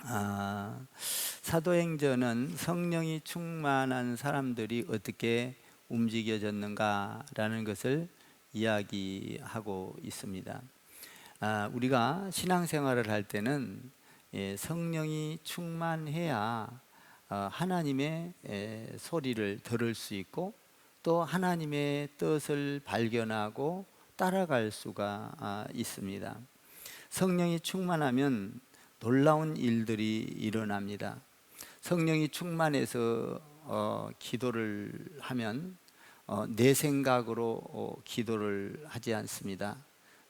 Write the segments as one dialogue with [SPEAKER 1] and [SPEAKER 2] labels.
[SPEAKER 1] 아, 사도행전은 성령이 충만한 사람들이 어떻게 움직여졌는가라는 것을 이야기하고 있습니다. 우리가 신앙생활을 할 때는 성령이 충만해야 하나님의 소리를 들을 수 있고 또 하나님의 뜻을 발견하고 따라갈 수가 있습니다. 성령이 충만하면 놀라운 일들이 일어납니다. 성령이 충만해서 기도를 하면 내 생각으로 기도를 하지 않습니다.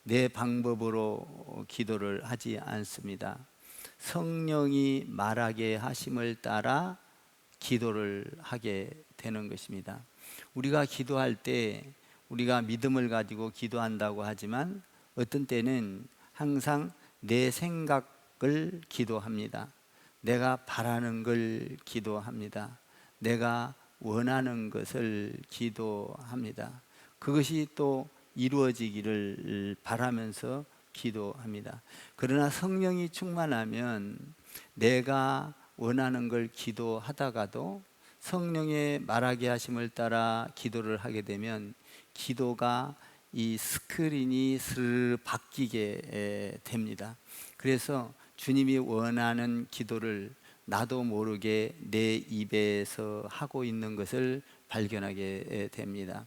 [SPEAKER 1] 내 방법으로 기도를 하지 않습니다. 성령이 말하게 하심을 따라 기도를 하게 되는 것입니다. 우리가 기도할 때 우리가 믿음을 가지고 기도한다고 하지만 어떤 때는 항상 내 생각을 기도합니다. 내가 바라는 걸 기도합니다. 내가 원하는 것을 기도합니다. 그것이 또 이루어지기를 바라면서 기도합니다. 그러나 성령이 충만하면 내가 원하는 걸 기도하다가도 성령의 말하게 하심을 따라 기도를 하게 되면 기도가 이 스크린이 스르르 바뀌게 됩니다. 그래서 주님이 원하는 기도를 나도 모르게 내 입에서 하고 있는 것을 발견하게 됩니다.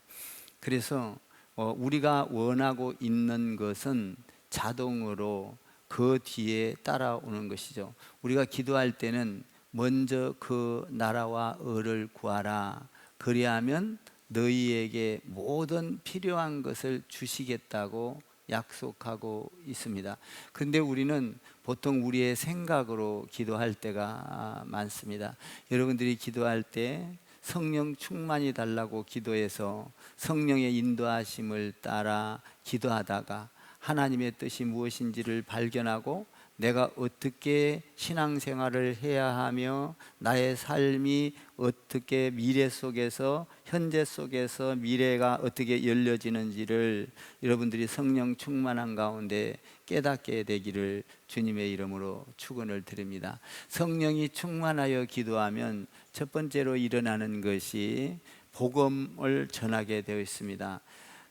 [SPEAKER 1] 그래서 우리가 원하고 있는 것은 자동으로 그 뒤에 따라오는 것이죠. 우리가 기도할 때는 먼저 그 나라와 의를 구하라. 그리하면 너희에게 모든 필요한 것을 주시겠다고 약속하고 있습니다. 그런데 우리는 보통 우리의 생각으로 기도할 때가 많습니다. 여러분들이 기도할 때 성령 충만이 달라고 기도해서 성령의 인도하심을 따라 기도하다가 하나님의 뜻이 무엇인지를 발견하고 내가 어떻게 신앙생활을 해야 하며 나의 삶이 어떻게 미래 속에서 현재 속에서 미래가 어떻게 열려지는지를 여러분들이 성령 충만한 가운데 깨닫게 되기를 주님의 이름으로 축원을 드립니다. 성령이 충만하여 기도하면 첫 번째로 일어나는 것이 복음을 전하게 되어 있습니다.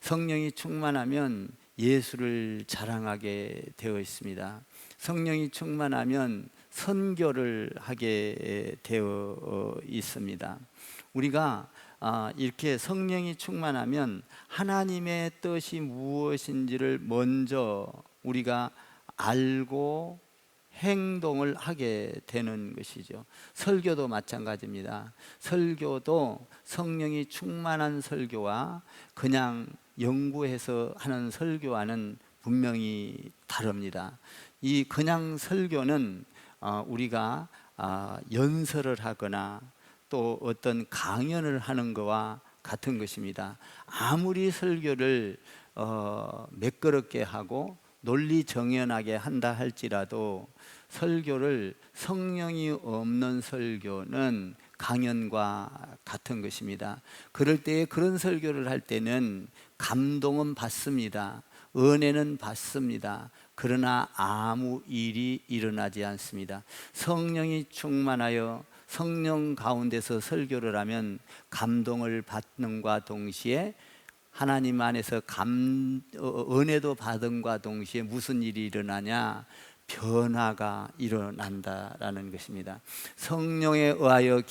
[SPEAKER 1] 성령이 충만하면 예수를 자랑하게 되어 있습니다. 성령이 충만하면 선교를 하게 되어 있습니다. 우리가 이렇게 성령이 충만하면 하나님의 뜻이 무엇인지를 먼저 우리가 알고 행동을 하게 되는 것이죠. 설교도 마찬가지입니다. 설교도 성령이 충만한 설교와 그냥 연구해서 하는 설교와는 분명히 다릅니다. 이 그냥 설교는 우리가 연설을 하거나 또 어떤 강연을 하는 것과 같은 것입니다. 아무리 설교를 매끄럽게 하고 논리정연하게 한다 할지라도 설교를 성령이 없는 설교는 강연과 같은 것입니다. 그럴 때에 그런 설교를 할 때는 감동은 받습니다. 은혜는 받습니다. 그러나 아무 일이 일어나지 않습니다. 성령이 충만하여 성령 가운데서 설교를 하면 감동을 받는과 동시에 하나님 안에서 은혜도 받음과 동시에 무슨 일이 일어나냐? 변화가 일어난다라는 것입니다. 성령에 의하여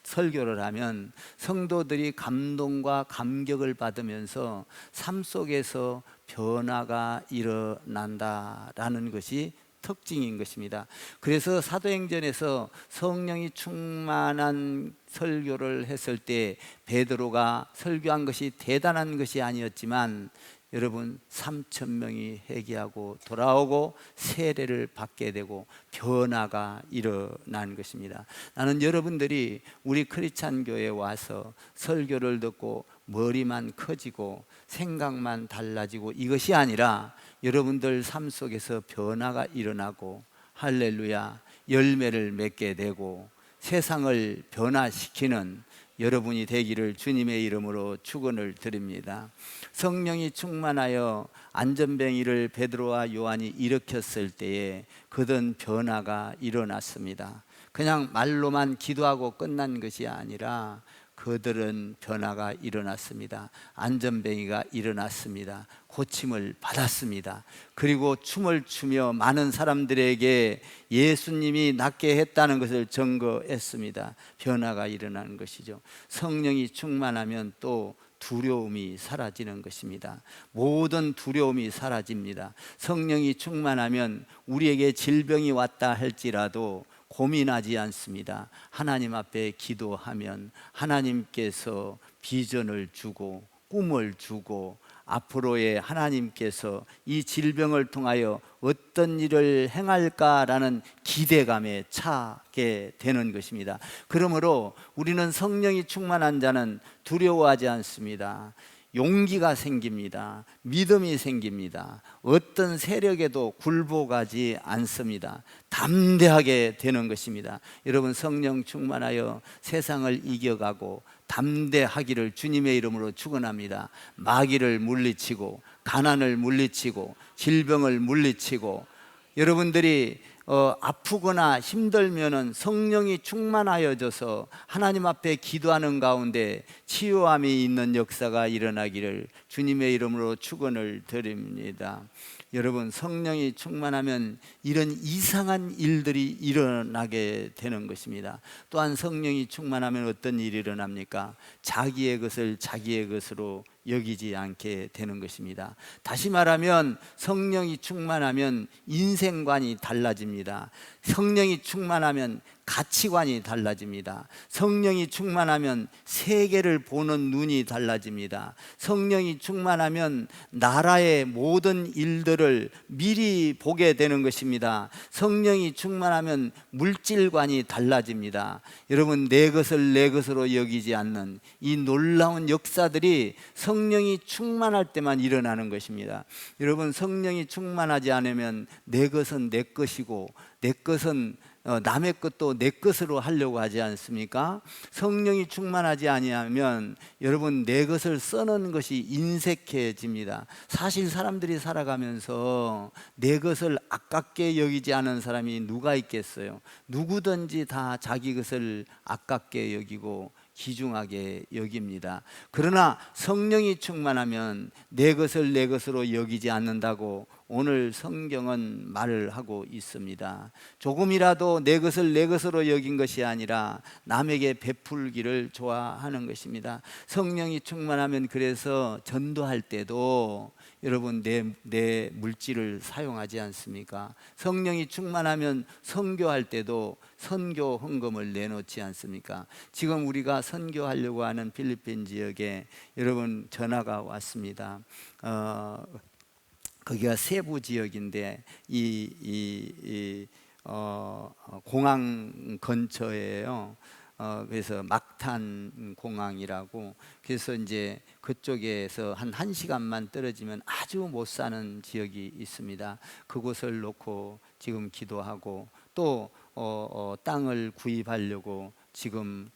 [SPEAKER 1] 설교를 하면 성도들이 감동과 감격을 받으면서 삶 속에서 변화가 일어난다라는 것이 특징인 것입니다. 그래서 사도행전에서 성령이 충만한 설교를 했을 때 베드로가 설교한 것이 대단한 것이 아니었지만 여러분 3,000명이 회개하고 돌아오고 세례를 받게 되고 변화가 일어난 것입니다. 나는 여러분들이 우리 크리스찬 교회에 와서 설교를 듣고 머리만 커지고 생각만 달라지고 이것이 아니라 여러분들 삶 속에서 변화가 일어나고 할렐루야 열매를 맺게 되고 세상을 변화시키는 여러분이 되기를 주님의 이름으로 축원을 드립니다. 성령이 충만하여 안전뱅이를 베드로와 요한이 일으켰을 때에 그든 변화가 일어났습니다. 그냥 말로만 기도하고 끝난 것이 아니라 그들은 변화가 일어났습니다. 안전뱅이가 일어났습니다. 고침을 받았습니다. 그리고 춤을 추며 많은 사람들에게 예수님이 낫게 했다는 것을 증거했습니다. 변화가 일어나는 것이죠. 성령이 충만하면 또 두려움이 사라지는 것입니다. 모든 두려움이 사라집니다. 성령이 충만하면 우리에게 질병이 왔다 할지라도 고민하지 않습니다. 하나님 앞에 기도하면 하나님께서 비전을 주고 꿈을 주고 앞으로의 하나님께서 이 질병을 통하여 어떤 일을 행할까라는 기대감에 차게 되는 것입니다. 그러므로 우리는 성령이 충만한 자는 두려워하지 않습니다. 용기가 생깁니다. 믿음이 생깁니다. 어떤 세력에도 굴복하지 않습니다. 담대하게 되는 것입니다. 여러분, 성령 충만하여 세상을 이겨가고 담대하기를 주님의 이름으로 축원합니다. 마귀를 물리치고 가난을 물리치고 질병을 물리치고, 여러분들이 아프거나 힘들면은 성령이 충만하여져서 하나님 앞에 기도하는 가운데 치유함이 있는 역사가 일어나기를 주님의 이름으로 축원을 드립니다. 여러분, 성령이 충만하면 이런 이상한 일들이 일어나게 되는 것입니다. 또한 성령이 충만하면 어떤 일이 일어납니까? 자기의 것을 자기의 것으로 여기지 않게 되는 것입니다. 다시 말하면 성령이 충만하면 인생관이 달라집니다. 성령이 충만하면 가치관이 달라집니다. 성령이 충만하면 세계를 보는 눈이 달라집니다. 성령이 충만하면 나라의 모든 일들을 미리 보게 되는 것입니다. 성령이 충만하면 물질관이 달라집니다. 여러분, 내 것을 내 것으로 여기지 않는 이 놀라운 역사들이 성령이 충만할 때만 일어나는 것입니다. 여러분, 성령이 충만하지 않으면 내 것은 내 것이고 내 것은 남의 것도 내 것으로 하려고 하지 않습니까? 성령이 충만하지 아니하면 여러분, 내 것을 써는 것이 인색해집니다. 사실 사람들이 살아가면서 내 것을 아깝게 여기지 않은 사람이 누가 있겠어요? 누구든지 다 자기 것을 아깝게 여기고 귀중하게 여깁니다. 그러나 성령이 충만하면 내 것을 내 것으로 여기지 않는다고 오늘 성경은 말을 하고 있습니다. 조금이라도 내 것을 내 것으로 여긴 것이 아니라 남에게 베풀기를 좋아하는 것입니다. 성령이 충만하면 그래서 전도할 때도 여러분 내 물질을 사용하지 않습니까? 성령이 충만하면 선교할 때도 선교 헌금을 내놓지 않습니까? 지금 우리가 선교하려고 하는 필리핀 지역에 여러분 전화가 왔습니다. 거기가 세부 지역인데 공항 근처예요. 그래서 막탄 공항이라고, 그래서 이제 그쪽에서 한 1시간만 떨어지면 아주 못 사는 지역이 있습니다. 그곳을 놓고 지금 기도하고 또 땅을 구입하려고 지금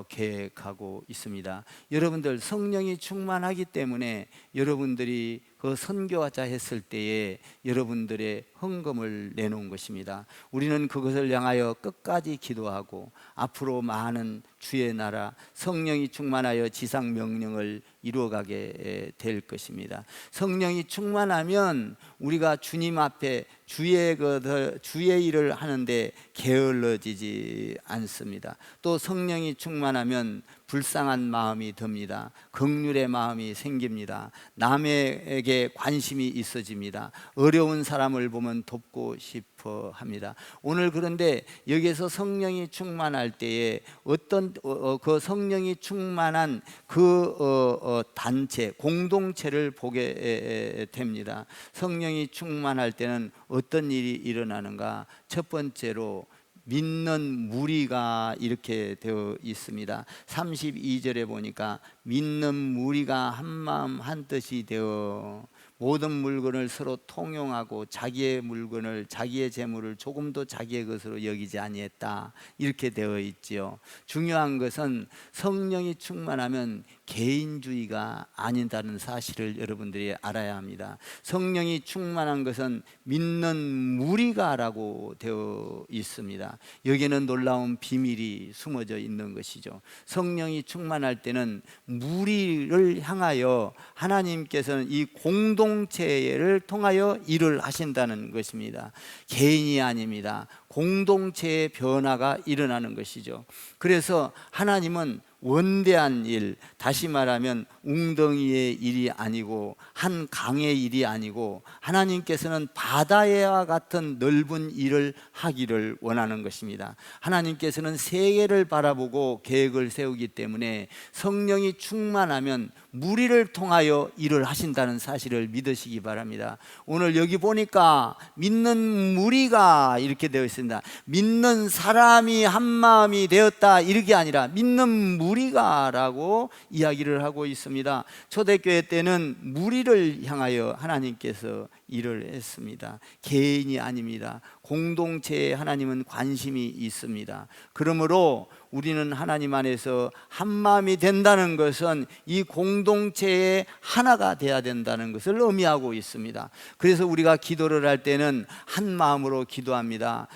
[SPEAKER 1] 계획하고 있습니다. 여러분들, 성령이 충만하기 때문에 여러분들이 그 선교하자 했을 때에 여러분들의 헌금을 내놓은 것입니다. 우리는 그것을 향하여 끝까지 기도하고 앞으로 많은 주의 나라, 성령이 충만하여 지상 명령을 이루어가게 될 것입니다. 성령이 충만하면 우리가 주님 앞에 주의 일을 하는데 게을러지지 않습니다. 또 성령이 충만하면 불쌍한 마음이 듭니다. 긍휼의 마음이 생깁니다. 남에게 관심이 있어집니다. 어려운 사람을 보면 돕고 싶어 합니다. 오늘 그런데 여기에서 성령이 충만할 때에 어떤 그 성령이 충만한 그 단체, 공동체를 보게 됩니다. 성령이 충만할 때는 어떤 일이 일어나는가? 첫 번째로 믿는 무리가 이렇게 되어 있습니다. 32절에 보니까 믿는 무리가 한 마음 한 뜻이 되어 모든 물건을 서로 통용하고 자기의 물건을, 자기의 재물을 조금도 자기의 것으로 여기지 아니했다, 이렇게 되어 있지요. 중요한 것은 성령이 충만하면 개인주의가 아니다는 사실을 여러분들이 알아야 합니다. 성령이 충만한 것은 믿는 무리가라고 되어 있습니다. 여기에는 놀라운 비밀이 숨어져 있는 것이죠. 성령이 충만할 때는 무리를 향하여 하나님께서는 이 공동체를 통하여 일을 하신다는 것입니다. 개인이 아닙니다. 공동체의 변화가 일어나는 것이죠. 그래서 하나님은 원대한 일, 다시 말하면 웅덩이의 일이 아니고 한 강의 일이 아니고 하나님께서는 바다와 같은 넓은 일을 하기를 원하는 것입니다. 하나님께서는 세계를 바라보고 계획을 세우기 때문에 성령이 충만하면 무리를 통하여 일을 하신다는 사실을 믿으시기 바랍니다. 오늘 여기 보니까 믿는 무리가 이렇게 되어 있습니다. 믿는 사람이 한 마음이 되었다, 이렇게 아니라 믿는 무리가라고 이야기를 하고 있습니다. 초대교회 때는 무리를 향하여 하나님께서 일을 했습니다. 개인이 아닙니다. 공동체에 하나님은 관심이 있습니다. 그러므로 우리는 하나님 안에서 한 마음이 된다는 것은 이 공동체의 하나가 돼야 된다는 것을 의미하고 있습니다. 그래서 우리가 기도를 할 때는 한 마음으로 기도합니다.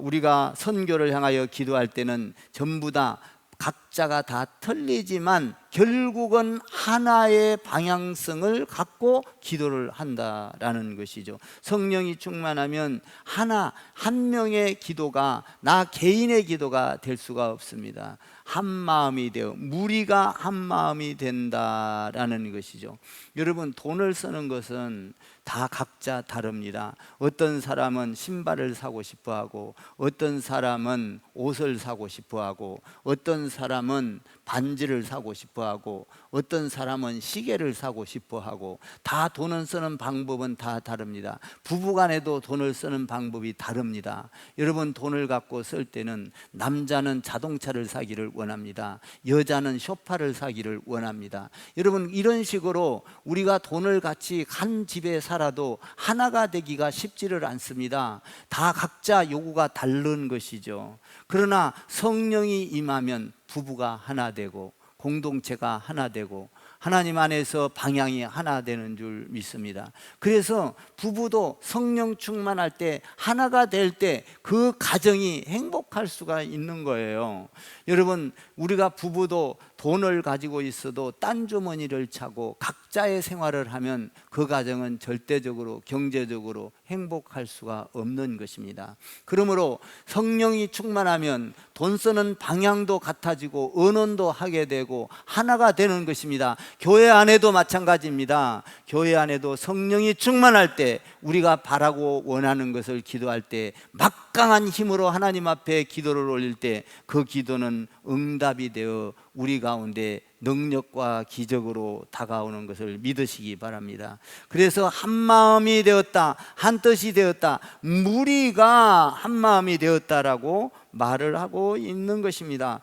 [SPEAKER 1] 우리가 선교를 향하여 기도할 때는 전부 다 각자가 다 틀리지만 결국은 하나의 방향성을 갖고 기도를 한다라는 것이죠. 성령이 충만하면 한 명의 기도가 나 개인의 기도가 될 수가 없습니다. 한 마음이 되어 무리가 한 마음이 된다라는 것이죠. 여러분, 돈을 쓰는 것은 다 각자 다릅니다. 어떤 사람은 신발을 사고 싶어 하고, 어떤 사람은 옷을 사고 싶어 하고, 어떤 사람은 반지를 사고 싶어 하고, 어떤 사람은 시계를 사고 싶어 하고, 다 돈을 쓰는 방법은 다 다릅니다. 부부간에도 돈을 쓰는 방법이 다릅니다. 여러분, 돈을 갖고 쓸 때는 남자는 자동차를 사기를 원합니다. 여자는 소파를 사기를 원합니다. 여러분, 이런 식으로 우리가 돈을 같이 한 집에 살아도 하나가 되기가 쉽지를 않습니다. 다 각자 요구가 다른 것이죠. 그러나 성령이 임하면 부부가 하나 되고 공동체가 하나 되고 하나님 안에서 방향이 하나 되는 줄 믿습니다. 그래서 부부도 성령 충만할 때, 하나가 될 때 그 가정이 행복할 수가 있는 거예요. 여러분, 우리가 부부도 돈을 가지고 있어도 딴 주머니를 차고 각자의 생활을 하면 그 가정은 절대적으로 경제적으로 행복할 수가 없는 것입니다. 그러므로 성령이 충만하면 돈 쓰는 방향도 같아지고 언론도 하게 되고 하나가 되는 것입니다. 교회 안에도 마찬가지입니다. 교회 안에도 성령이 충만할 때, 우리가 바라고 원하는 것을 기도할 때, 막강한 힘으로 하나님 앞에 기도를 올릴 때 그 기도는 응답이 되어 우리 가운데 능력과 기적으로 다가오는 것을 믿으시기 바랍니다. 그래서 한 마음이 되었다, 한 뜻이 되었다, 무리가 한 마음이 되었다라고 말을 하고 있는 것입니다.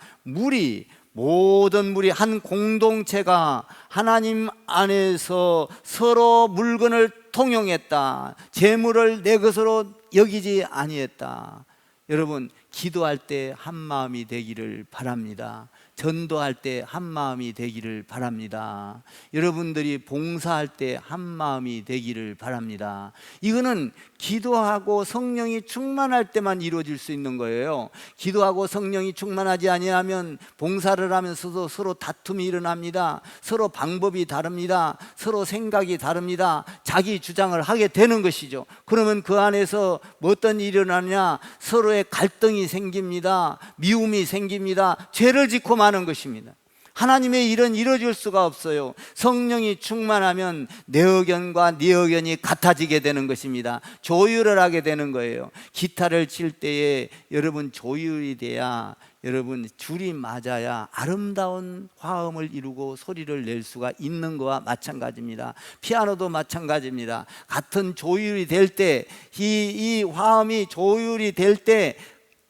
[SPEAKER 1] 모든 무리, 한 공동체가 하나님 안에서 서로 물건을 통용했다, 재물을 내 것으로 여기지 아니했다. 여러분, 기도할 때 한 마음이 되기를 바랍니다. 전도할 때 한 마음이 되기를 바랍니다. 여러분들이 봉사할 때 한 마음이 되기를 바랍니다. 이거는 기도하고 성령이 충만할 때만 이루어질 수 있는 거예요. 기도하고 성령이 충만하지 아니하면 봉사를 하면서도 서로 다툼이 일어납니다. 서로 방법이 다릅니다. 서로 생각이 다릅니다. 자기 주장을 하게 되는 것이죠. 그러면 그 안에서 어떤 일이 일어나냐? 서로의 갈등이 생깁니다. 미움이 생깁니다. 죄를 짓고 마는 것입니다. 하나님의 일은 이루어질 수가 없어요. 성령이 충만하면 내 의견과 네 의견이 같아지게 되는 것입니다. 조율을 하게 되는 거예요. 기타를 칠 때에 여러분, 조율이 돼야, 여러분, 줄이 맞아야 아름다운 화음을 이루고 소리를 낼 수가 있는 것과 마찬가지입니다. 피아노도 마찬가지입니다. 같은 조율이 될 때, 이 화음이 조율이 될 때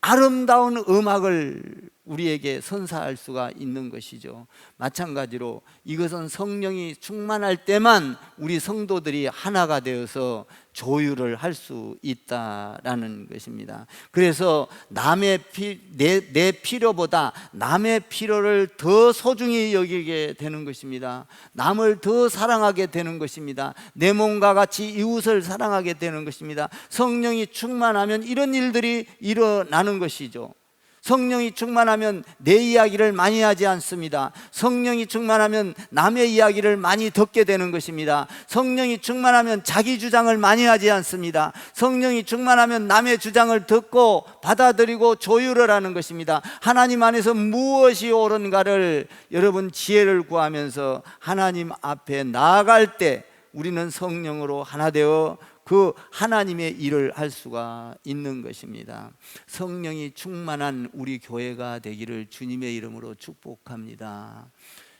[SPEAKER 1] 아름다운 음악을 우리에게 선사할 수가 있는 것이죠. 마찬가지로 이것은 성령이 충만할 때만 우리 성도들이 하나가 되어서 조율을 할 수 있다라는 것입니다. 그래서 내 필요보다 남의 필요를 더 소중히 여기게 되는 것입니다. 남을 더 사랑하게 되는 것입니다. 내 몸과 같이 이웃을 사랑하게 되는 것입니다. 성령이 충만하면 이런 일들이 일어나는 것이죠. 성령이 충만하면 내 이야기를 많이 하지 않습니다. 성령이 충만하면 남의 이야기를 많이 듣게 되는 것입니다. 성령이 충만하면 자기 주장을 많이 하지 않습니다. 성령이 충만하면 남의 주장을 듣고 받아들이고 조율을 하는 것입니다. 하나님 안에서 무엇이 옳은가를 여러분 지혜를 구하면서 하나님 앞에 나아갈 때 우리는 성령으로 하나 되어 그 하나님의 일을 할 수가 있는 것입니다. 성령이 충만한 우리 교회가 되기를 주님의 이름으로 축복합니다.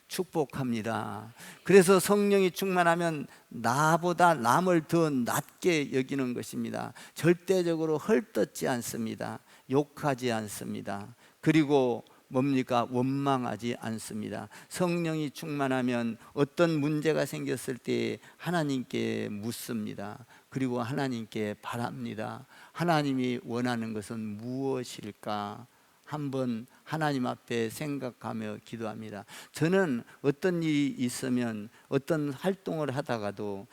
[SPEAKER 1] 축복합니다. 그래서 성령이 충만하면 나보다 남을 더 낮게 여기는 것입니다. 절대적으로 헐뜯지 않습니다. 욕하지 않습니다. 그리고 뭡니까? 원망하지 않습니다. 성령이 충만하면 어떤 문제가 생겼을 때 하나님께 묻습니다. 그리고 하나님께 바랍니다. 하나님이 원하는 것은 무엇일까? 한번 하나님 앞에 생각하며 기도합니다. 저는 어떤 일이 있으면 어떤 활동을 하다가도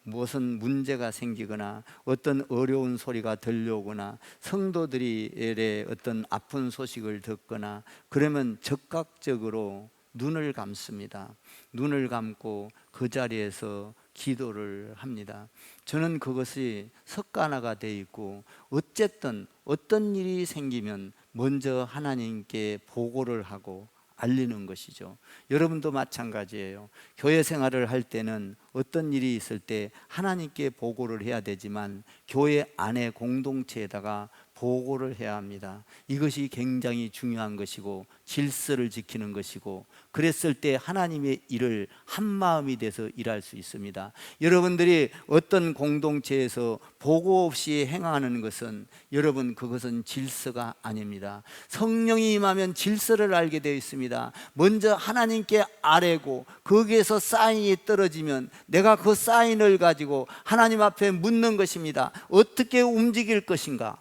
[SPEAKER 1] 무슨 문제가 생기거나 어떤 어려운 소리가 들려오거나 성도들이 어떤 아픈 소식을 듣거나 그러면 즉각적으로 눈을 감습니다. 눈을 감고 그 자리에서 기도를 합니다. 저는 그것이 습관화가 되어 있고 어쨌든 어떤 일이 생기면 먼저 하나님께 보고를 하고 알리는 것이죠. 여러분도 마찬가지예요. 교회 생활을 할 때는 어떤 일이 있을 때 하나님께 보고를 해야 되지만 교회 안에 공동체에다가 보고를 해야 합니다. 이것이 굉장히 중요한 것이고 질서를 지키는 것이고 그랬을 때 하나님의 일을 한마음이 돼서 일할 수 있습니다. 여러분들이 어떤 공동체에서 보고 없이 행하는 것은 여러분 그것은 질서가 아닙니다. 성령이 임하면 질서를 알게 되어 있습니다. 먼저 하나님께 아뢰고 거기에서 사인이 떨어지면 내가 그 사인을 가지고 하나님 앞에 묻는 것입니다. 어떻게 움직일 것인가?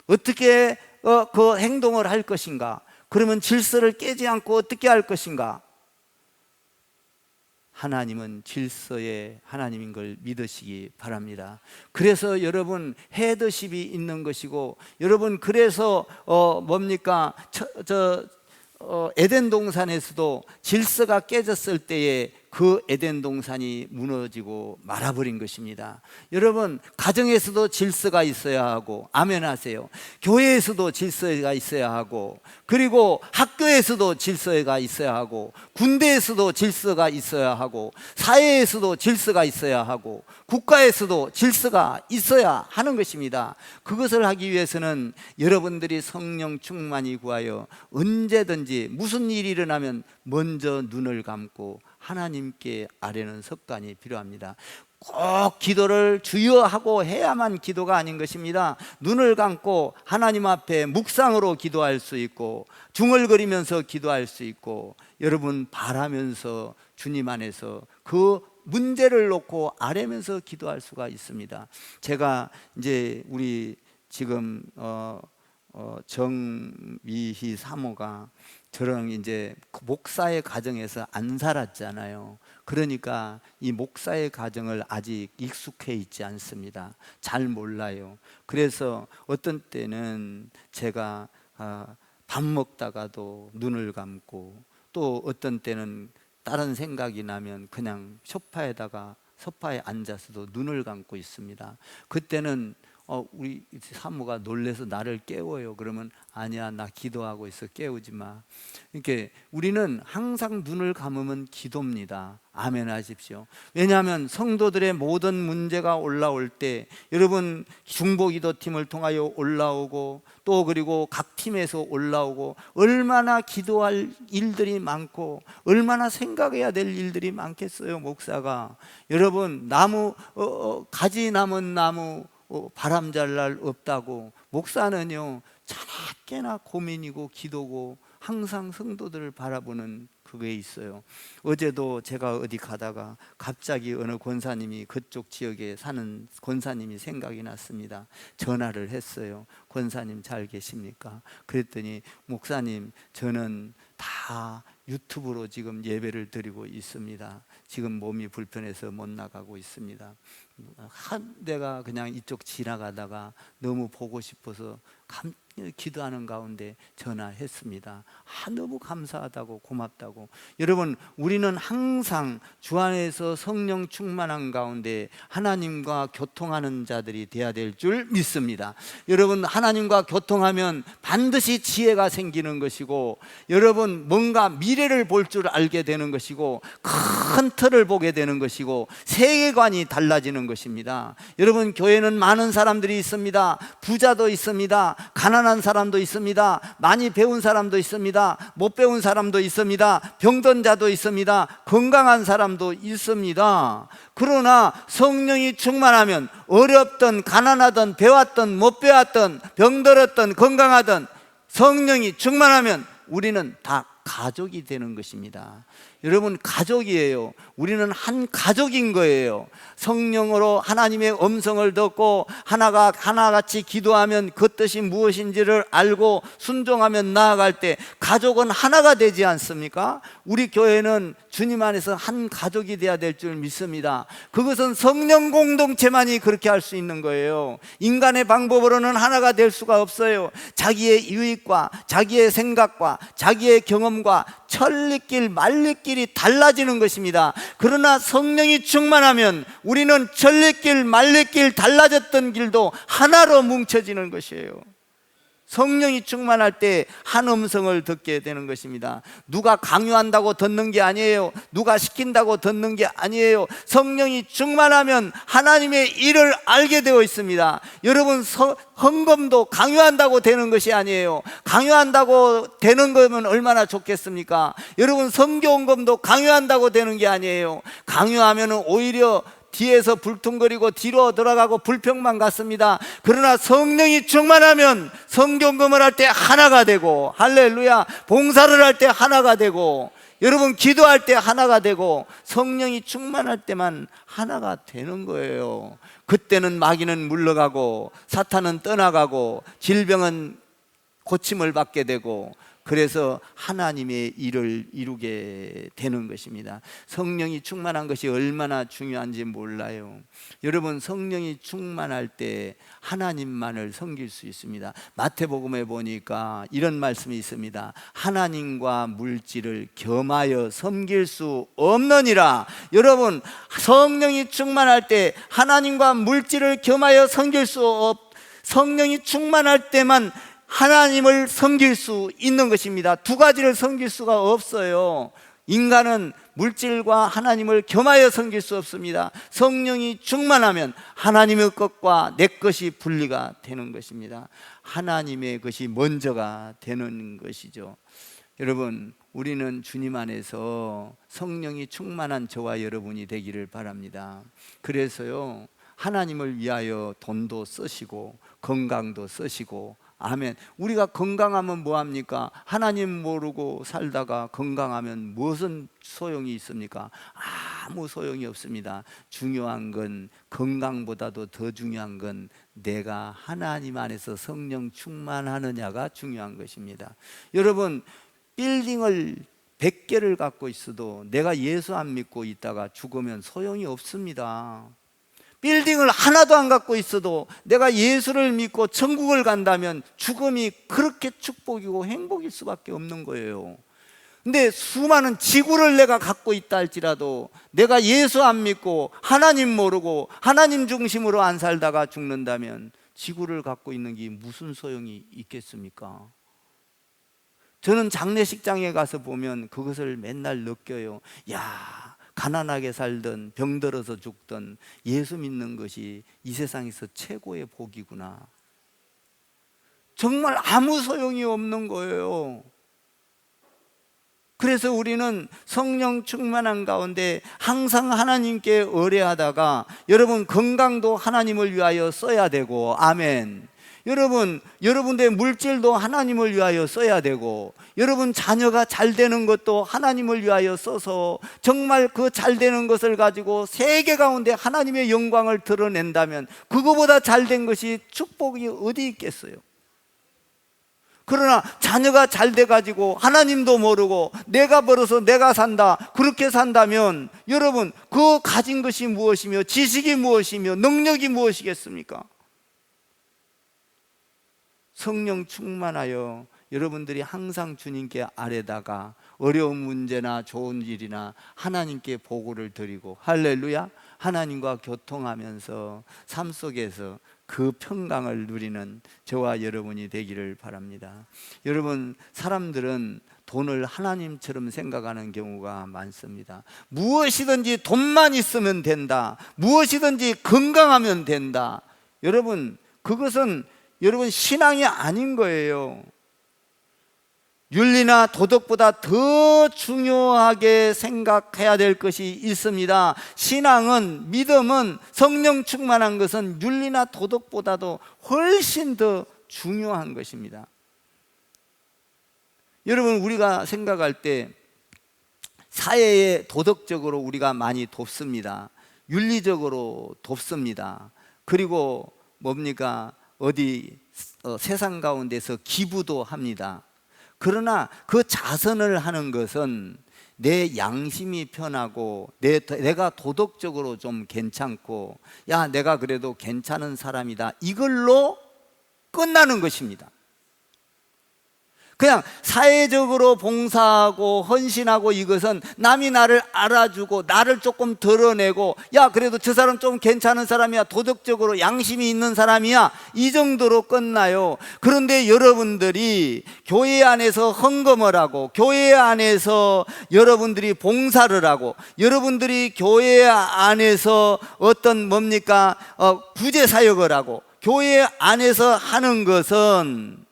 [SPEAKER 1] 어떻게 그 행동을 할 것인가? 그러면 질서를 깨지 않고 어떻게 할 것인가? 하나님은 질서의 하나님인 걸 믿으시기 바랍니다. 그래서 여러분 헤드십이 있는 것이고 여러분 그래서 뭡니까? 에덴 동산에서도 질서가 깨졌을 때에 그 에덴 동산이 무너지고 말아버린 것입니다. 여러분 가정에서도 질서가 있어야 하고 아멘 하세요. 교회에서도 질서가 있어야 하고 그리고 학교에서도 질서가 있어야 하고 군대에서도 질서가 있어야 하고 사회에서도 질서가 있어야 하고 국가에서도 질서가 있어야 하는 것입니다. 그것을 하기 위해서는 여러분들이 성령 충만히 구하여 언제든지 무슨 일이 일어나면 먼저 눈을 감고 하나님께 아뢰는 습관이 필요합니다. 꼭 기도를 주여 하고 해야만 기도가 아닌 것입니다. 눈을 감고 하나님 앞에 묵상으로 기도할 수 있고 중얼거리면서 기도할 수 있고 여러분 바라면서 주님 안에서 그 문제를 놓고 아뢰면서 기도할 수가 있습니다. 제가 이제 우리 지금 정미희 사모가 저랑 이제 목사의 가정에서 안 살았잖아요. 그러니까 이 목사의 가정을 아직 익숙해 있지 않습니다. 잘 몰라요. 그래서 어떤 때는 제가 밥 먹다가도 눈을 감고 또 어떤 때는 다른 생각이 나면 그냥 소파에 앉아서도 눈을 감고 있습니다. 그때는 우리 사모가 놀래서 나를 깨워요. 그러면 아니야, 나 기도하고 있어, 깨우지 마. 이렇게 우리는 항상 눈을 감으면 기도입니다. 아멘 하십시오. 왜냐하면 성도들의 모든 문제가 올라올 때 여러분 중보기도팀을 통하여 올라오고 또 그리고 각 팀에서 올라오고 얼마나 기도할 일들이 많고 얼마나 생각해야 될 일들이 많겠어요. 목사가 여러분 가지 남은 나무 바람 잘 날 없다고 목사는요 꽤나 고민이고 기도고 항상 성도들을 바라보는 그게 있어요. 어제도 제가 어디 가다가 갑자기 어느 권사님이, 그쪽 지역에 사는 권사님이 생각이 났습니다. 전화를 했어요. 권사님 잘 계십니까? 그랬더니 목사님, 저는 다 유튜브로 지금 예배를 드리고 있습니다. 지금 몸이 불편해서 못 나가고 있습니다. 내가 그냥 이쪽 지나가다가 너무 보고 싶어서 기도하는 가운데 전화했습니다. 너무 감사하다고, 고맙다고. 여러분, 우리는 항상 주 안에서 성령 충만한 가운데 하나님과 교통하는 자들이 돼야 될 줄 믿습니다. 여러분, 하나님과 교통하면 반드시 지혜가 생기는 것이고, 여러분 뭔가 미래를 볼 줄 알게 되는 것이고, 큰 틀을 보게 되는 것이고, 세계관이 달라지는 것입니다. 여러분, 교회는 많은 사람들이 있습니다. 부자도 있습니다. 가난한 사람도 있습니다. 많이 배운 사람도 있습니다. 못 배운 사람도 있습니다. 병든 자도 있습니다. 건강한 사람도 있습니다. 그러나 성령이 충만하면 어렵든 가난하든 배웠든 못 배웠든 병들었든 건강하든 성령이 충만하면 우리는 다 가족이 되는 것입니다. 여러분, 가족이에요. 우리는 한 가족인 거예요. 성령으로 하나님의 음성을 듣고 하나같이 기도하면 그 뜻이 무엇인지를 알고 순종하면 나아갈 때 가족은 하나가 되지 않습니까? 우리 교회는 주님 안에서 한 가족이 되어야 될 줄 믿습니다. 그것은 성령 공동체만이 그렇게 할 수 있는 거예요. 인간의 방법으로는 하나가 될 수가 없어요. 자기의 유익과 자기의 생각과 자기의 경험과 천리길 말리길이 달라지는 것입니다. 그러나 성령이 충만하면 우리는 천리길 말리길 달라졌던 길도 하나로 뭉쳐지는 것이에요. 성령이 충만할 때 한 음성을 듣게 되는 것입니다. 누가 강요한다고 듣는 게 아니에요. 누가 시킨다고 듣는 게 아니에요. 성령이 충만하면 하나님의 일을 알게 되어 있습니다. 여러분, 헌금도 강요한다고 되는 것이 아니에요. 강요한다고 되는 거면 얼마나 좋겠습니까? 여러분, 선교헌금도 강요한다고 되는 게 아니에요. 강요하면 오히려 뒤에서 불퉁거리고 뒤로 돌아가고 불평만 같습니다. 그러나 성령이 충만하면 성경금을 할 때 하나가 되고, 할렐루야, 봉사를 할 때 하나가 되고, 여러분 기도할 때 하나가 되고, 성령이 충만할 때만 하나가 되는 거예요. 그때는 마귀는 물러가고 사탄은 떠나가고 질병은 고침을 받게 되고, 그래서 하나님의 일을 이루게 되는 것입니다. 성령이 충만한 것이 얼마나 중요한지 몰라요. 여러분, 성령이 충만할 때 하나님만을 섬길 수 있습니다. 마태복음에 보니까 이런 말씀이 있습니다. 하나님과 물질을 겸하여 섬길 수 없느니라. 여러분, 성령이 충만할 때 하나님과 물질을 겸하여 섬길 수 성령이 충만할 때만 하나님을 섬길 수 있는 것입니다. 두 가지를 섬길 수가 없어요. 인간은 물질과 하나님을 겸하여 섬길 수 없습니다. 성령이 충만하면 하나님의 것과 내 것이 분리가 되는 것입니다. 하나님의 것이 먼저가 되는 것이죠. 여러분, 우리는 주님 안에서 성령이 충만한 저와 여러분이 되기를 바랍니다. 그래서요, 하나님을 위하여 돈도 쓰시고 건강도 쓰시고, 아멘. 우리가 건강하면 뭐합니까? 하나님 모르고 살다가 건강하면 무슨 소용이 있습니까? 아무 소용이 없습니다. 중요한 건, 건강보다도 더 중요한 건 내가 하나님 안에서 성령 충만하느냐가 중요한 것입니다. 여러분, 빌딩을 100개를 갖고 있어도 내가 예수 안 믿고 있다가 죽으면 소용이 없습니다. 빌딩을 하나도 안 갖고 있어도 내가 예수를 믿고 천국을 간다면 죽음이 그렇게 축복이고 행복일 수밖에 없는 거예요. 근데 수많은 지구를 내가 갖고 있다 할지라도 내가 예수 안 믿고 하나님 모르고 하나님 중심으로 안 살다가 죽는다면 지구를 갖고 있는 게 무슨 소용이 있겠습니까? 저는 장례식장에 가서 보면 그것을 맨날 느껴요. 야, 가난하게 살든 병들어서 죽든 예수 믿는 것이 이 세상에서 최고의 복이구나. 정말 아무 소용이 없는 거예요. 그래서 우리는 성령 충만한 가운데 항상 하나님께 의뢰하다가, 여러분 건강도 하나님을 위하여 써야 되고, 아멘. 여러분의 물질도 하나님을 위하여 써야 되고, 여러분 자녀가 잘 되는 것도 하나님을 위하여 써서 정말 그 잘 되는 것을 가지고 세계 가운데 하나님의 영광을 드러낸다면 그거보다 잘 된 것이 축복이 어디 있겠어요? 그러나 자녀가 잘 돼가지고 하나님도 모르고 내가 벌어서 내가 산다, 그렇게 산다면 여러분 그 가진 것이 무엇이며 지식이 무엇이며 능력이 무엇이겠습니까? 성령 충만하여 여러분들이 항상 주님께 아뢰다가 어려운 문제나 좋은 일이나 하나님께 보고를 드리고, 할렐루야, 하나님과 교통하면서 삶 속에서 그 평강을 누리는 저와 여러분이 되기를 바랍니다. 여러분, 사람들은 돈을 하나님처럼 생각하는 경우가 많습니다. 무엇이든지 돈만 있으면 된다, 무엇이든지 건강하면 된다. 여러분, 그것은 여러분 신앙이 아닌 거예요. 윤리나 도덕보다 더 중요하게 생각해야 될 것이 있습니다. 신앙은, 믿음은, 성령 충만한 것은 윤리나 도덕보다도 훨씬 더 중요한 것입니다. 여러분, 우리가 생각할 때 사회에 도덕적으로 우리가 많이 돕습니다. 윤리적으로 돕습니다. 그리고 뭡니까? 어디 세상 가운데서 기부도 합니다. 그러나 그 자선을 하는 것은 내 양심이 편하고 내가 도덕적으로 좀 괜찮고, 야, 내가 그래도 괜찮은 사람이다, 이걸로 끝나는 것입니다. 그냥 사회적으로 봉사하고 헌신하고, 이것은 남이 나를 알아주고 나를 조금 드러내고, 야, 그래도 저 사람 좀 괜찮은 사람이야, 도덕적으로 양심이 있는 사람이야, 이 정도로 끝나요. 그런데 여러분들이 교회 안에서 헌금을 하고, 교회 안에서 여러분들이 봉사를 하고, 여러분들이 교회 안에서 어떤 구제사역을 하고, 교회 안에서 하는 것은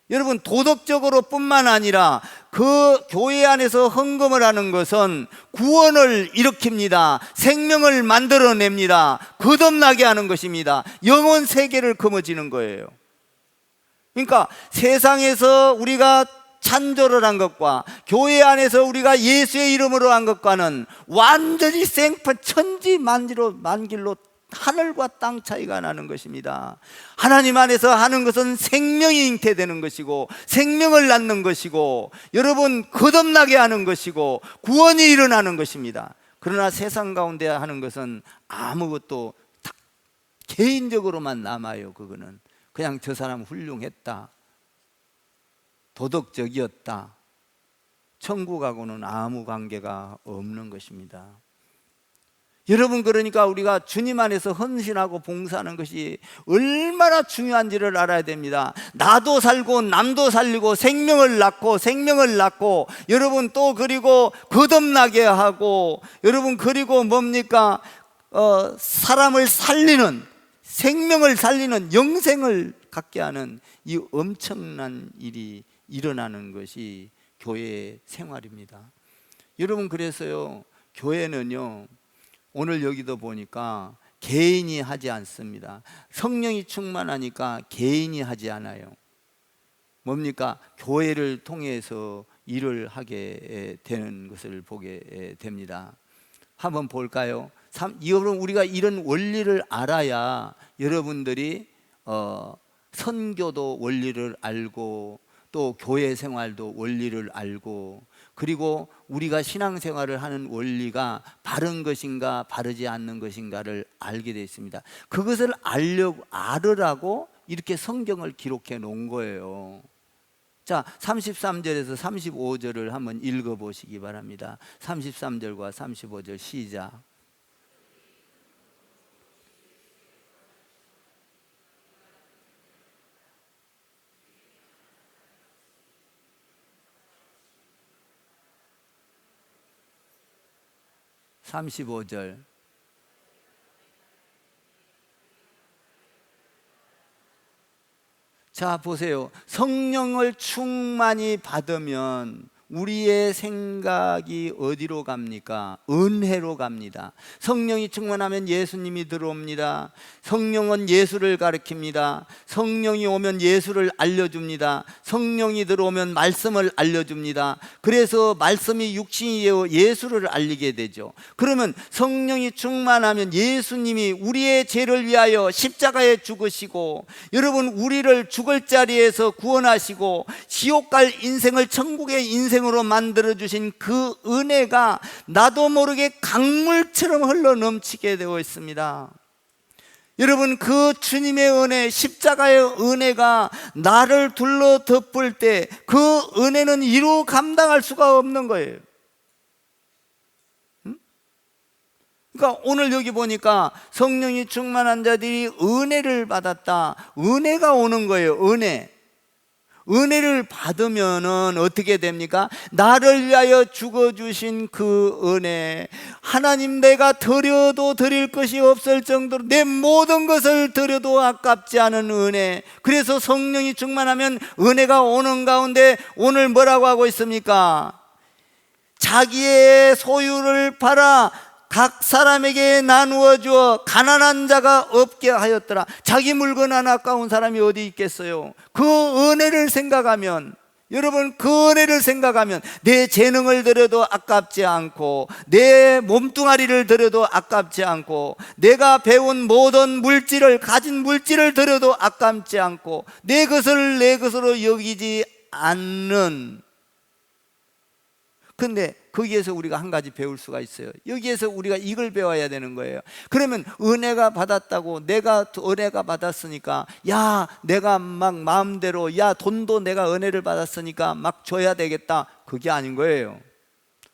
[SPEAKER 1] 여러분 도덕적으로 뿐만 아니라 그 교회 안에서 헌금을 하는 것은 구원을 일으킵니다. 생명을 만들어냅니다. 거듭나게 하는 것입니다. 영혼 세계를 거머쥐는 거예요. 그러니까 세상에서 우리가 찬조를 한 것과 교회 안에서 우리가 예수의 이름으로 한 것과는 완전히 천지만길로 하늘과 땅 차이가 나는 것입니다. 하나님 안에서 하는 것은 생명이 잉태되는 것이고, 생명을 낳는 것이고, 여러분 거듭나게 하는 것이고, 구원이 일어나는 것입니다. 그러나 세상 가운데 하는 것은 아무것도 다 개인적으로만 남아요. 그거는 그냥 저 사람 훌륭했다, 도덕적이었다, 천국하고는 아무 관계가 없는 것입니다. 여러분, 그러니까 우리가 주님 안에서 헌신하고 봉사하는 것이 얼마나 중요한지를 알아야 됩니다. 나도 살고 남도 살리고 생명을 낳고 여러분 또 그리고 거듭나게 하고, 여러분 그리고 사람을 살리는, 생명을 살리는, 영생을 갖게 하는 이 엄청난 일이 일어나는 것이 교회의 생활입니다. 여러분, 그래서요, 교회는요, 오늘 여기도 보니까 개인이 하지 않습니다. 성령이 충만하니까 개인이 하지 않아요. 교회를 통해서 일을 하게 되는 것을 보게 됩니다. 한번 볼까요? 여러분, 우리가 이런 원리를 알아야 여러분들이 선교도 원리를 알고, 또 교회 생활도 원리를 알고, 그리고 우리가 신앙생활을 하는 원리가 바른 것인가 바르지 않는 것인가를 알게 되어 있습니다. 그것을 알으라고 이렇게 성경을 기록해 놓은 거예요. 자, 33절에서 35절을 한번 읽어보시기 바랍니다. 33절과 35절 시작. (35절) 자, 보세요. 성령을 충만히 받으면 우리의 생각이 어디로 갑니까? 은혜로 갑니다. 성령이 충만하면 예수님이 들어옵니다. 성령은 예수를 가르칩니다. 성령이 오면 예수를 알려줍니다. 성령이 들어오면 말씀을 알려줍니다. 그래서 말씀이 육신이 되어 예수를 알리게 되죠. 그러면 성령이 충만하면 예수님이 우리의 죄를 위하여 십자가에 죽으시고, 여러분 우리를 죽을 자리에서 구원하시고 지옥 갈 인생을 천국의 인생으로 만들어주신 그 은혜가 나도 모르게 강물처럼 흘러 넘치게 되어 있습니다. 여러분, 그 주님의 은혜, 십자가의 은혜가 나를 둘러 덮을 때 그 은혜는 이루 감당할 수가 없는 거예요. 그러니까 오늘 여기 보니까 성령이 충만한 자들이 은혜를 받았다. 은혜가 오는 거예요. 은혜를 받으면은 어떻게 됩니까? 나를 위하여 죽어주신 그 은혜, 하나님 내가 드려도 드릴 것이 없을 정도로 내 모든 것을 드려도 아깝지 않은 은혜. 그래서 성령이 충만하면 은혜가 오는 가운데 오늘 뭐라고 하고 있습니까? 자기의 소유를 팔아 각 사람에게 나누어 주어 가난한 자가 없게 하였더라. 자기 물건 하나 아까운 사람이 어디 있겠어요? 그 은혜를 생각하면, 여러분 그 은혜를 생각하면 내 재능을 들여도 아깝지 않고, 내 몸뚱아리를 들여도 아깝지 않고, 내가 배운 모든 물질을, 가진 물질을 들여도 아깝지 않고, 내 것을 내 것으로 여기지 않는. 근데 거기에서 우리가 한 가지 배울 수가 있어요. 여기에서 우리가 이걸 배워야 되는 거예요. 그러면 은혜가 받았다고, 내가 은혜가 받았으니까 야 내가 막 마음대로, 야 돈도 내가 은혜를 받았으니까 막 줘야 되겠다, 그게 아닌 거예요.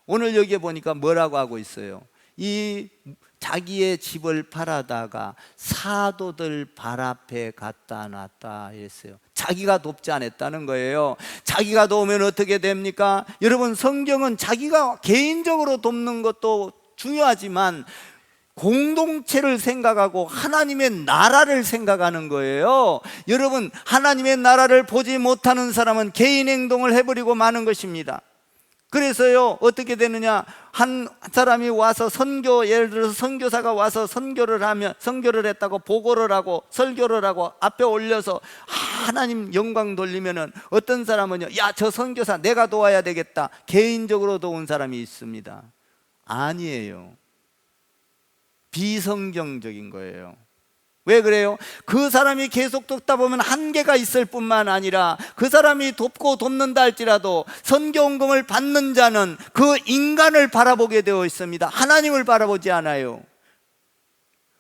[SPEAKER 1] 오늘 여기에 보니까 뭐라고 하고 있어요? 이 자기의 집을 팔아다가 사도들 발 앞에 갖다 놨다 했어요. 자기가 돕지 않았다는 거예요. 자기가 도우면 어떻게 됩니까? 여러분, 성경은 자기가 개인적으로 돕는 것도 중요하지만 공동체를 생각하고 하나님의 나라를 생각하는 거예요. 여러분, 하나님의 나라를 보지 못하는 사람은 개인 행동을 해버리고 마는 것입니다. 그래서요, 어떻게 되느냐? 한 사람이 와서 예를 들어서 선교사가 와서 선교를 했다고 보고를 하고 설교를 하고 앞에 올려서 하나님 영광 돌리면은 어떤 사람은요, 야, 저 선교사 내가 도와야 되겠다, 개인적으로 도운 사람이 있습니다. 아니에요. 비성경적인 거예요. 왜 그래요? 그 사람이 계속 돕다 보면 한계가 있을 뿐만 아니라 그 사람이 돕고 돕는다 할지라도 선교헌금을 받는 자는 그 인간을 바라보게 되어 있습니다. 하나님을 바라보지 않아요.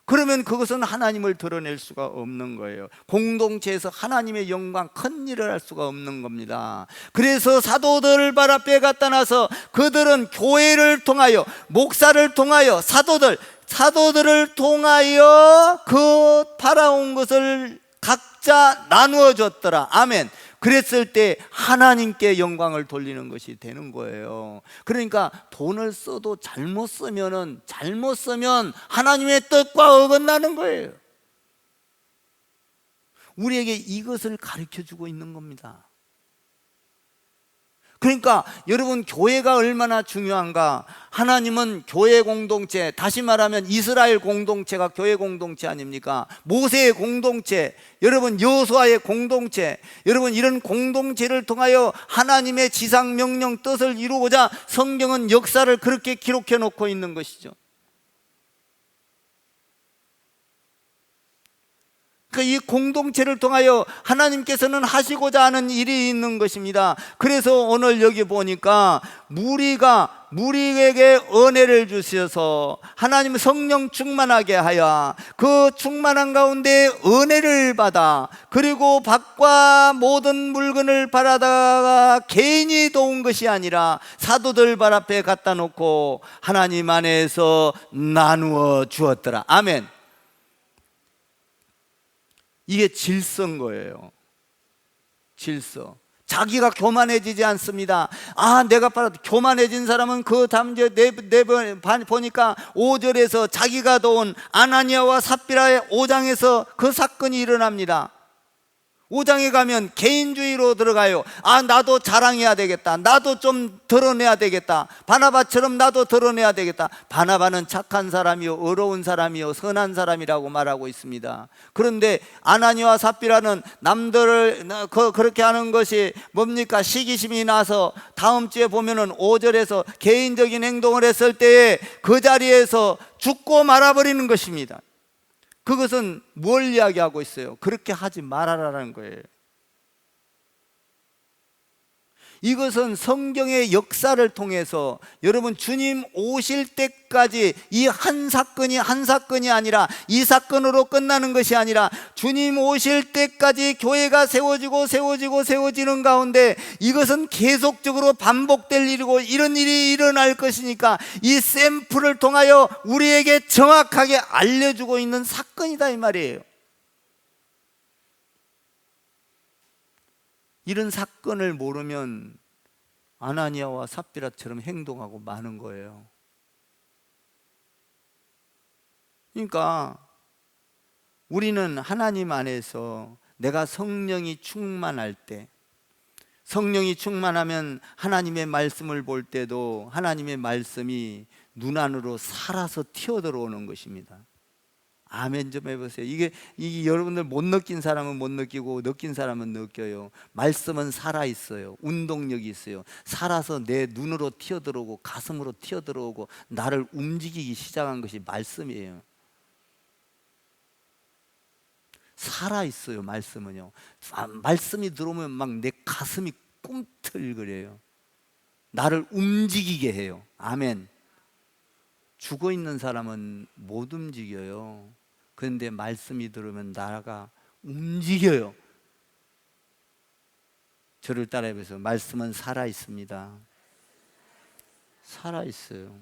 [SPEAKER 1] 그러면 그것은 하나님을 드러낼 수가 없는 거예요. 공동체에서 하나님의 영광, 큰 일을 할 수가 없는 겁니다. 그래서 사도들 발 앞에 갖다 놔서 그들은 교회를 통하여, 목사를 통하여, 사도들을 통하여 그 팔아온 것을 각자 나누어 줬더라. 아멘. 그랬을 때 하나님께 영광을 돌리는 것이 되는 거예요. 그러니까 돈을 써도 잘못 쓰면 하나님의 뜻과 어긋나는 거예요. 우리에게 이것을 가르쳐 주고 있는 겁니다. 그러니까 여러분, 교회가 얼마나 중요한가? 하나님은 교회 공동체, 다시 말하면 이스라엘 공동체가 교회 공동체 아닙니까? 모세의 공동체, 여러분 여호수아의 공동체, 여러분 이런 공동체를 통하여 하나님의 지상 명령 뜻을 이루고자 성경은 역사를 그렇게 기록해 놓고 있는 것이죠. 그러니까 이 공동체를 통하여 하나님께서는 하시고자 하는 일이 있는 것입니다. 그래서 오늘 여기 보니까 무리에게 은혜를 주셔서 하나님 성령 충만하게 하여 그 충만한 가운데 은혜를 받아, 그리고 밭과 모든 물건을 팔아다가 개인이 도운 것이 아니라 사도들 발 앞에 갖다 놓고 하나님 안에서 나누어 주었더라. 아멘. 이게 질서인 거예요. 질서. 자기가 교만해지지 않습니다. 내가 교만해진 사람은 그 다음 절 보니까 5절에서 자기가 도운 아나니아와 삽비라의 5장에서 그 사건이 일어납니다. 5장에 가면 개인주의로 들어가요. 아, 나도 자랑해야 되겠다. 나도 좀 드러내야 되겠다. 바나바처럼 나도 드러내야 되겠다. 바나바는 착한 사람이요, 의로운 사람이요, 선한 사람이라고 말하고 있습니다. 그런데 아나니와 삽비라는 남들을 그렇게 하는 것이 뭡니까? 시기심이 나서 다음 주에 보면은 5절에서 개인적인 행동을 했을 때에 그 자리에서 죽고 말아버리는 것입니다. 그것은 뭘 이야기하고 있어요? 그렇게 하지 말아라라는 거예요. 이것은 성경의 역사를 통해서 여러분 주님 오실 때까지 이 한 사건이 아니라 이 사건으로 끝나는 것이 아니라 주님 오실 때까지 교회가 세워지는 가운데 이것은 계속적으로 반복될 일이고 이런 일이 일어날 것이니까 이 샘플을 통하여 우리에게 정확하게 알려주고 있는 사건이다 이 말이에요. 이런 사건을 모르면 아나니아와 삽비라처럼 행동하고 마는 거예요. 그러니까 우리는 하나님 안에서 내가 성령이 충만할 때, 성령이 충만하면 하나님의 말씀을 볼 때도 하나님의 말씀이 눈 안으로 살아서 튀어들어오는 것입니다. 아멘 좀 해보세요. 이게 여러분들 못 느낀 사람은 못 느끼고 느낀 사람은 느껴요. 말씀은 살아있어요. 운동력이 있어요. 살아서 내 눈으로 튀어들어오고 가슴으로 튀어들어오고 나를 움직이기 시작한 것이 말씀이에요. 살아있어요. 말씀은요. 말씀이 들어오면 막 내 가슴이 꿈틀거려요. 나를 움직이게 해요. 아멘. 죽어있는 사람은 못 움직여요. 그런데 말씀이 들으면 나가 움직여요. 저를 따라해보세요. 말씀은 살아있습니다. 살아있어요.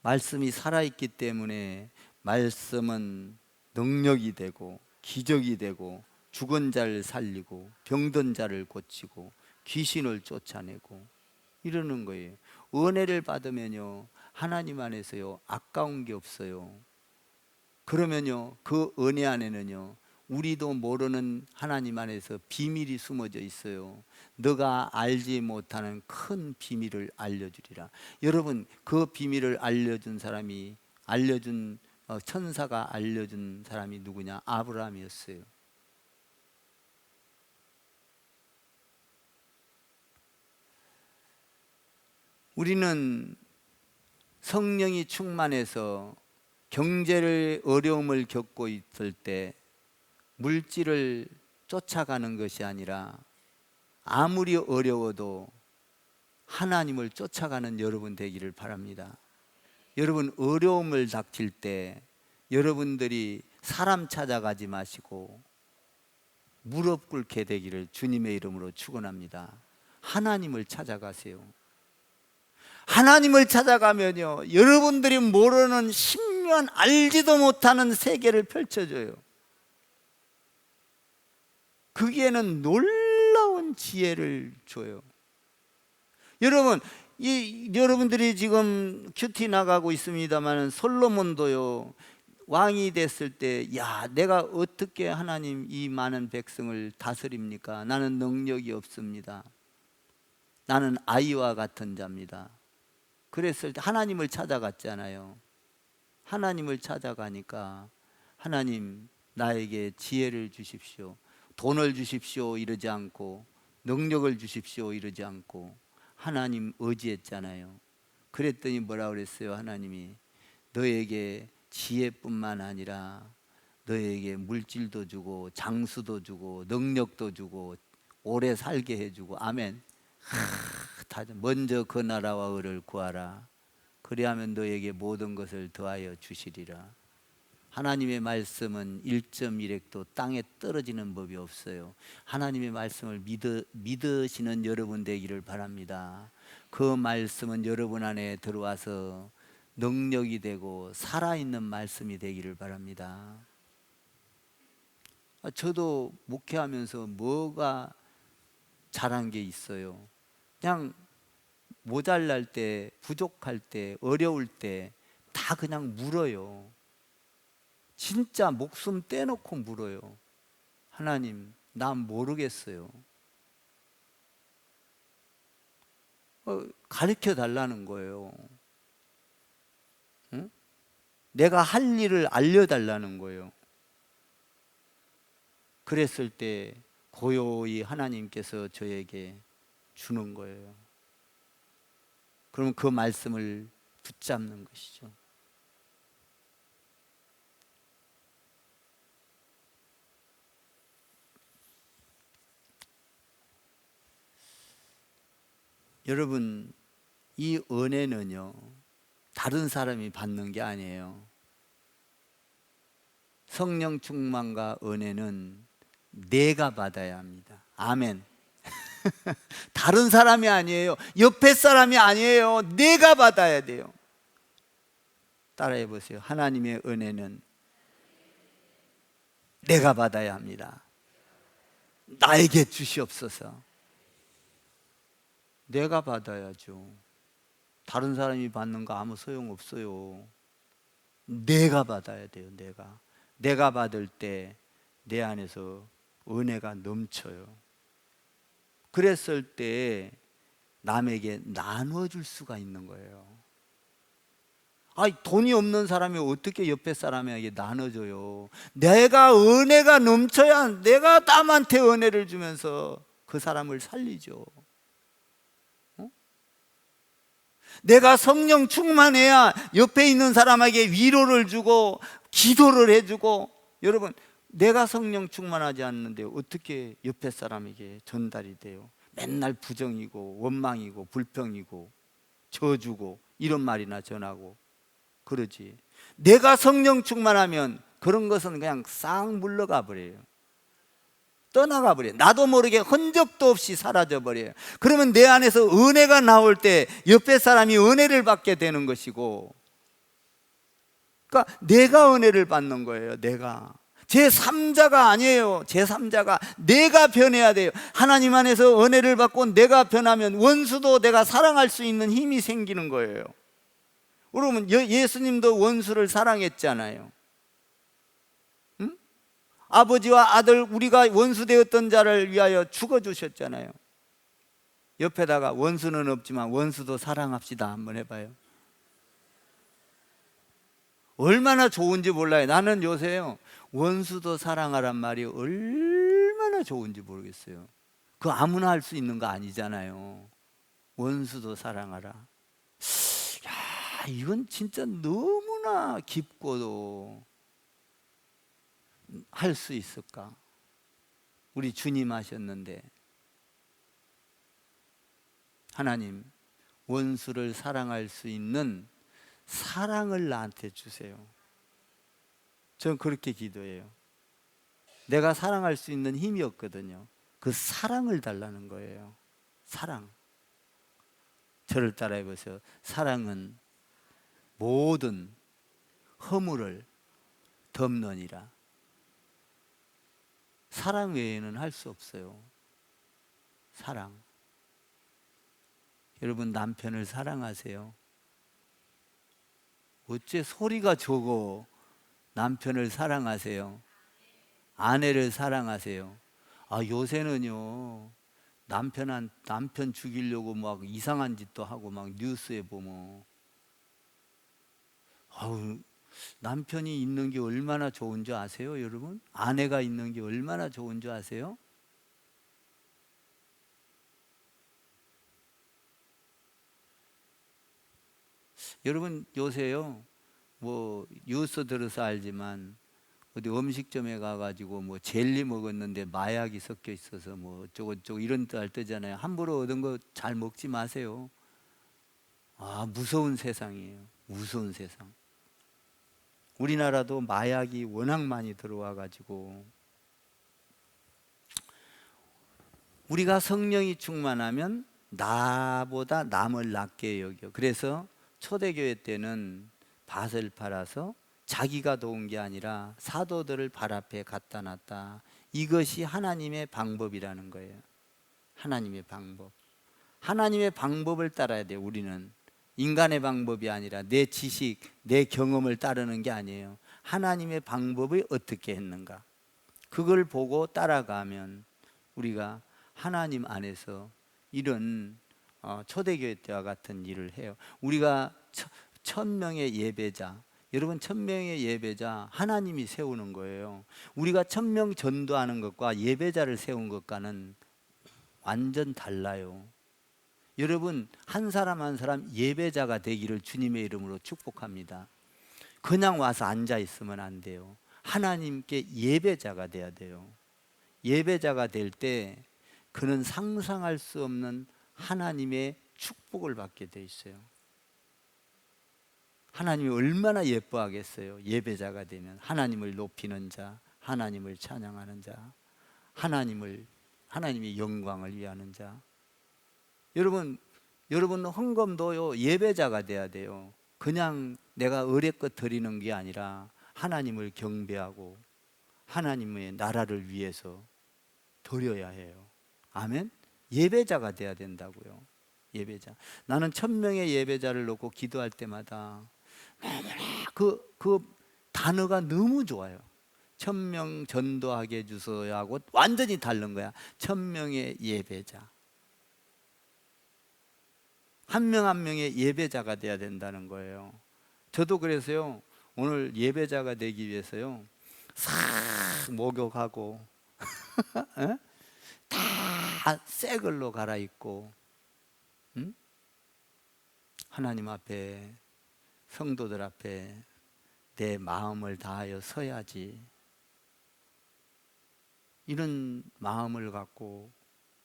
[SPEAKER 1] 말씀이 살아있기 때문에 말씀은 능력이 되고 기적이 되고 죽은 자를 살리고 병든 자를 고치고 귀신을 쫓아내고 이러는 거예요. 은혜를 받으면요 하나님 안에서요 아까운 게 없어요. 그러면요 그 은혜 안에는요 우리도 모르는 하나님 안에서 비밀이 숨어져 있어요. 너가 알지 못하는 큰 비밀을 알려주리라. 여러분 그 비밀을 알려준 사람이 천사가 알려준 사람이 누구냐? 아브라함이었어요. 우리는 성령이 충만해서 경제를 어려움을 겪고 있을 때 물질을 쫓아가는 것이 아니라 아무리 어려워도 하나님을 쫓아가는 여러분 되기를 바랍니다. 여러분 어려움을 닥칠 때 여러분들이 사람 찾아가지 마시고 무릎 꿇게 되기를 주님의 이름으로 축원합니다. 하나님을 찾아가세요. 하나님을 찾아가면요 여러분들이 모르는 신묘한 알지도 못하는 세계를 펼쳐줘요. 거기에는 놀라운 지혜를 줘요. 여러분 여러분들이 지금 큐티 나가고 있습니다만 솔로몬도요 왕이 됐을 때 야 내가 어떻게 하나님 이 많은 백성을 다스립니까? 나는 능력이 없습니다. 나는 아이와 같은 자입니다. 그랬을 때 하나님을 찾아갔잖아요. 하나님을 찾아가니까 하나님 나에게 지혜를 주십시오. 돈을 주십시오 이러지 않고 능력을 주십시오 이러지 않고 하나님 의지했잖아요. 그랬더니 뭐라 그랬어요? 하나님이 너에게 지혜뿐만 아니라 너에게 물질도 주고 장수도 주고 능력도 주고 오래 살게 해주고 아멘. 먼저 그 나라와 의를 구하라. 그리하면 너에게 모든 것을 더하여 주시리라. 하나님의 말씀은 1.1획도 땅에 떨어지는 법이 없어요. 하나님의 말씀을 믿으시는 여러분 되기를 바랍니다. 그 말씀은 여러분 안에 들어와서 능력이 되고 살아있는 말씀이 되기를 바랍니다. 저도 목회하면서 뭐가 잘한 게 있어요. 그냥 모자랄 때, 부족할 때, 어려울 때 다 그냥 물어요. 진짜 목숨 떼놓고 물어요. 하나님, 나 모르겠어요. 가르쳐 달라는 거예요. 응? 내가 할 일을 알려달라는 거예요. 그랬을 때 고요히 하나님께서 저에게 주는 거예요. 그러면 그 말씀을 붙잡는 것이죠. 여러분, 이 은혜는요, 다른 사람이 받는 게 아니에요. 성령 충만과 은혜는 내가 받아야 합니다. 아멘. 다른 사람이 아니에요. 옆에 사람이 아니에요. 내가 받아야 돼요. 따라해 보세요. 하나님의 은혜는 내가 받아야 합니다. 나에게 주시옵소서. 내가 받아야죠. 다른 사람이 받는 거 아무 소용없어요. 내가 받아야 돼요. 내가 받을 때 내 안에서 은혜가 넘쳐요. 그랬을 때 남에게 나눠줄 수가 있는 거예요. 돈이 없는 사람이 어떻게 옆에 사람에게 나눠줘요? 내가 은혜가 넘쳐야 내가 남한테 은혜를 주면서 그 사람을 살리죠. 내가 성령 충만해야 옆에 있는 사람에게 위로를 주고 기도를 해주고. 여러분, 내가 성령 충만하지 않는데 어떻게 옆에 사람에게 전달이 돼요? 맨날 부정이고 원망이고 불평이고 저주고 이런 말이나 전하고 그러지. 내가 성령 충만하면 그런 것은 그냥 싹 물러가 버려요. 떠나가 버려요. 나도 모르게 흔적도 없이 사라져 버려요. 그러면 내 안에서 은혜가 나올 때 옆에 사람이 은혜를 받게 되는 것이고, 그러니까 내가 은혜를 받는 거예요. 내가 제3자가 아니에요. 제3자가 내가 변해야 돼요. 하나님 안에서 은혜를 받고 내가 변하면 원수도 내가 사랑할 수 있는 힘이 생기는 거예요. 여러분, 예수님도 원수를 사랑했잖아요. 응? 아버지와 아들, 우리가 원수 되었던 자를 위하여 죽어주셨잖아요. 옆에다가 원수는 없지만 원수도 사랑합시다 한번 해봐요. 얼마나 좋은지 몰라요. 나는 요새요, 원수도 사랑하란 말이 얼마나 좋은지 모르겠어요. 그거 아무나 할 수 있는 거 아니잖아요. 원수도 사랑하라. 야, 이건 진짜 너무나 깊고도 할 수 있을까? 우리 주님 하셨는데. 하나님, 원수를 사랑할 수 있는 사랑을 나한테 주세요. 저는 그렇게 기도해요. 내가 사랑할 수 있는 힘이 없거든요. 그 사랑을 달라는 거예요. 사랑. 저를 따라해 보세요. 사랑은 모든 허물을 덮느니라. 사랑 외에는 할 수 없어요. 사랑. 여러분, 남편을 사랑하세요. 어째 소리가 적어. 남편을 사랑하세요. 아내를 사랑하세요. 요새는요, 남편 죽이려고 막 이상한 짓도 하고 막 뉴스에 보면, 남편이 있는 게 얼마나 좋은 줄 아세요, 여러분? 아내가 있는 게 얼마나 좋은 줄 아세요? 여러분, 요새요, 뭐 뉴스 들어서 알지만 어디 음식점에 가가지고 뭐 젤리 먹었는데 마약이 섞여 있어서 뭐 어쩌고 이런 말 뜨잖아요. 함부로 얻은 거 잘 먹지 마세요. 무서운 세상이에요. 무서운 세상. 우리나라도 마약이 워낙 많이 들어와가지고, 우리가 성령이 충만하면 나보다 남을 낫게 여겨. 그래서 초대교회 때는 밭을 팔아서 자기가 도운 게 아니라 사도들을 발 앞에 갖다 놨다. 이것이 하나님의 방법이라는 거예요. 하나님의 방법. 하나님의 방법을 따라야 돼요. 우리는 인간의 방법이 아니라 내 지식, 내 경험을 따르는 게 아니에요. 하나님의 방법이 어떻게 했는가, 그걸 보고 따라가면 우리가 하나님 안에서 이런 초대교회 때와 같은 일을 해요. 우리가 1000명의 예배자, 여러분 1000명의 예배자 하나님이 세우는 거예요. 우리가 1000명 전도하는 것과 예배자를 세운 것과는 완전 달라요. 여러분 한 사람 한 사람 예배자가 되기를 주님의 이름으로 축복합니다. 그냥 와서 앉아 있으면 안 돼요. 하나님께 예배자가 돼야 돼요. 예배자가 될 때 그는 상상할 수 없는 하나님의 축복을 받게 돼 있어요. 하나님이 얼마나 예뻐하겠어요. 예배자가 되면 하나님을 높이는 자, 하나님을 찬양하는 자, 하나님의 영광을 위하는 자. 여러분 헌금도요 예배자가 돼야 돼요. 그냥 내가 의뢰껏 드리는 게 아니라 하나님을 경배하고 하나님의 나라를 위해서 드려야 해요. 아멘. 예배자가 돼야 된다고요. 예배자. 나는 1000명의 예배자를 놓고 기도할 때마다 너무나 그 단어가 너무 좋아요. 1000명 전도하게 해주소서 하고 완전히 다른 거야. 1000명의 예배자. 한 명 한 명의 예배자가 돼야 된다는 거예요. 저도 그래서요 오늘 예배자가 되기 위해서요 싹 목욕하고 다 새 걸로 갈아입고 하나님 앞에, 성도들 앞에 내 마음을 다하여 서야지, 이런 마음을 갖고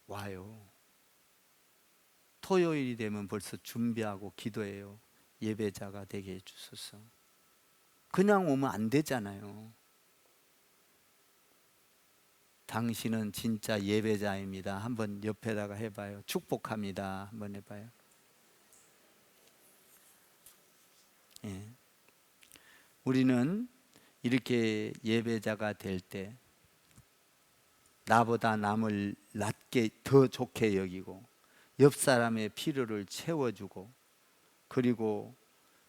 [SPEAKER 1] 와요. 토요일이 되면 벌써 준비하고 기도해요. 예배자가 되게 해주소서. 그냥 오면 안 되잖아요. 당신은 진짜 예배자입니다. 한번 옆에다가 해봐요. 축복합니다. 한번 해봐요. 예. 우리는 이렇게 예배자가 될 때 나보다 남을 낫게 더 좋게 여기고 옆 사람의 필요를 채워주고 그리고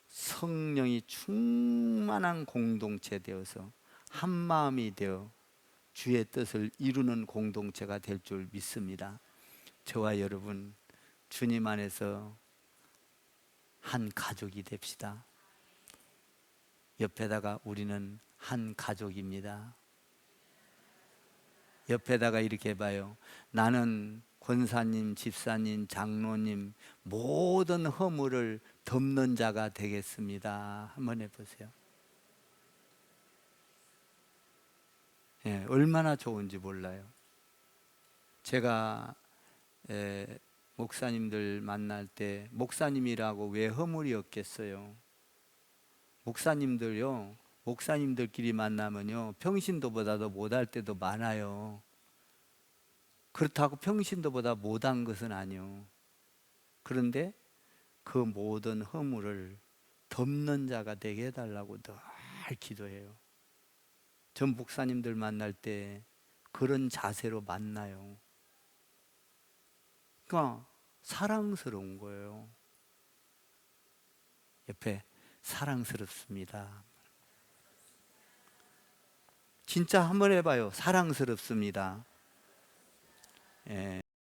[SPEAKER 1] 성령이 충만한 공동체 되어서 한 마음이 되어 주의 뜻을 이루는 공동체가 될 줄 믿습니다. 저와 여러분 주님 안에서 한 가족이 됩시다. 옆에다가 우리는 한 가족입니다. 옆에다가 이렇게 봐요. 나는 권사님, 집사님, 장로님 모든 허물을 덮는 자가 되겠습니다. 한번 해보세요. 예, 얼마나 좋은지 몰라요. 제가 목사님들 만날 때 목사님이라고 왜 허물이 없겠어요? 목사님들끼리 만나면요 평신도보다도 못할 때도 많아요. 그렇다고 평신도보다 못한 것은 아니요. 그런데 그 모든 허물을 덮는 자가 되게 해달라고 늘 기도해요. 전 목사님들 만날 때 그런 자세로 만나요. 그러니까 사랑스러운 거예요. 옆에 사랑스럽습니다. 진짜 한번 해봐요. 사랑스럽습니다. 예.